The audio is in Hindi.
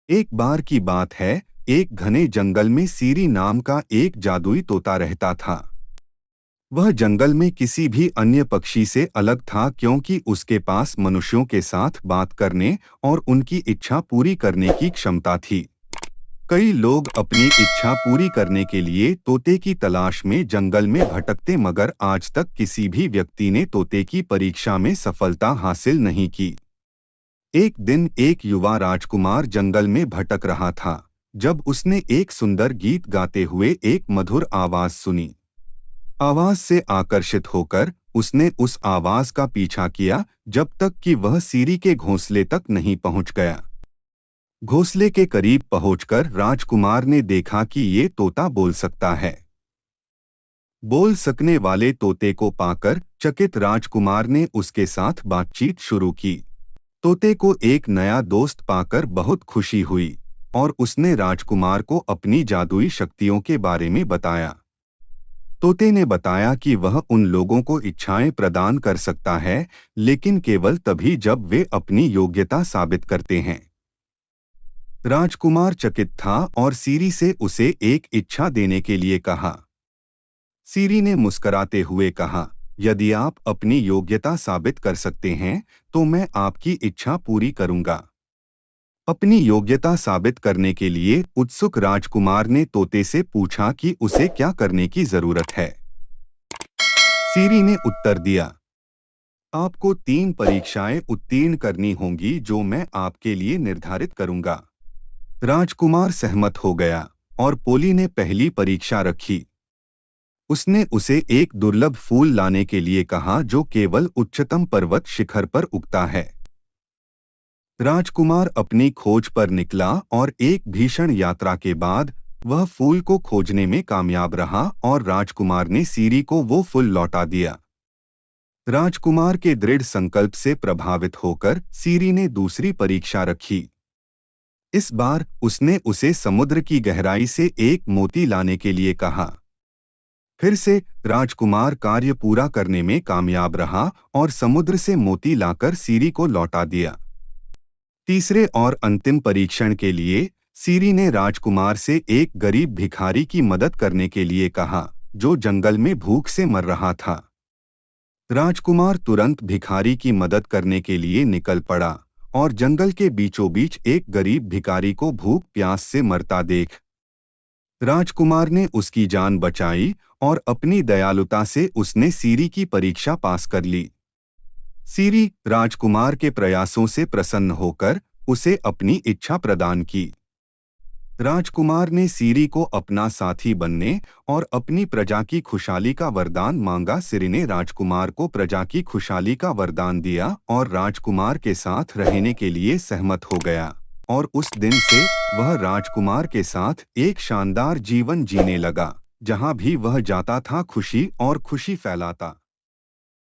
एक बार की बात है, एक घने जंगल में सीरी नाम का एक जादुई तोता रहता था। वह जंगल में किसी भी अन्य पक्षी से अलग था क्योंकि उसके पास मनुष्यों के साथ बात करने और उनकी इच्छा पूरी करने की क्षमता थी। कई लोग अपनी इच्छा पूरी करने के लिए तोते की तलाश में जंगल में भटकते, मगर आज तक किसी भी व्यक्ति ने तोते की परीक्षा में सफलता हासिल नहीं की। एक दिन एक युवा राजकुमार जंगल में भटक रहा था, जब उसने एक सुंदर गीत गाते हुए एक मधुर आवाज सुनी। आवाज से आकर्षित होकर उसने उस आवाज का पीछा किया जब तक कि वह सीरी के घोंसले तक नहीं पहुंच गया। घोंसले के करीब पहुंचकर राजकुमार ने देखा कि ये तोता बोल सकता है। बोल सकने वाले तोते को पाकर चकित राजकुमार ने उसके साथ बातचीत शुरू की। तोते को एक नया दोस्त पाकर बहुत खुशी हुई और उसने राजकुमार को अपनी जादुई शक्तियों के बारे में बताया। तोते ने बताया कि वह उन लोगों को इच्छाएं प्रदान कर सकता है, लेकिन केवल तभी जब वे अपनी योग्यता साबित करते हैं। राजकुमार चकित था और सीरी से उसे एक इच्छा देने के लिए कहा। सीरी ने मुस्कुराते हुए कहा, यदि आप अपनी योग्यता साबित कर सकते हैं, तो मैं आपकी इच्छा पूरी करूंगा। अपनी योग्यता साबित करने के लिए उत्सुक राजकुमार ने तोते से पूछा कि उसे क्या करने की जरूरत है। सीरी ने उत्तर दिया, आपको 3 परीक्षाएं उत्तीर्ण करनी होंगी जो मैं आपके लिए निर्धारित करूंगा। राजकुमार सहमत हो गया और पोली ने पहली परीक्षा रखी। उसने उसे एक दुर्लभ फूल लाने के लिए कहा जो केवल उच्चतम पर्वत शिखर पर उगता है। राजकुमार अपनी खोज पर निकला और एक भीषण यात्रा के बाद वह फूल को खोजने में कामयाब रहा और राजकुमार ने सीरी को वो फूल लौटा दिया। राजकुमार के दृढ़ संकल्प से प्रभावित होकर सीरी ने दूसरी परीक्षा रखी। इस बार उसने उसे समुद्र की गहराई से एक मोती लाने के लिए कहा। फिर से राजकुमार कार्य पूरा करने में कामयाब रहा और समुद्र से मोती लाकर सीरी को लौटा दिया। तीसरे और अंतिम परीक्षण के लिए सीरी ने राजकुमार से एक गरीब भिखारी की मदद करने के लिए कहा, जो जंगल में भूख से मर रहा था। राजकुमार तुरंत भिखारी की मदद करने के लिए निकल पड़ा और जंगल के बीचों बीच एक गरीब भिखारी को भूख प्यास से मरता देख राजकुमार ने उसकी जान बचाई और अपनी दयालुता से उसने सीरी की परीक्षा पास कर ली। सीरी राजकुमार के प्रयासों से प्रसन्न होकर उसे अपनी इच्छा प्रदान की। राजकुमार ने सीरी को अपना साथी बनने और अपनी प्रजा की खुशहाली का वरदान मांगा। सीरी ने राजकुमार को प्रजा की खुशहाली का वरदान दिया और राजकुमार के साथ रहने के लिए सहमत हो गया और उस दिन से वह राजकुमार के साथ एक शानदार जीवन जीने लगा, जहां भी वह जाता था खुशी और खुशी फैलाता।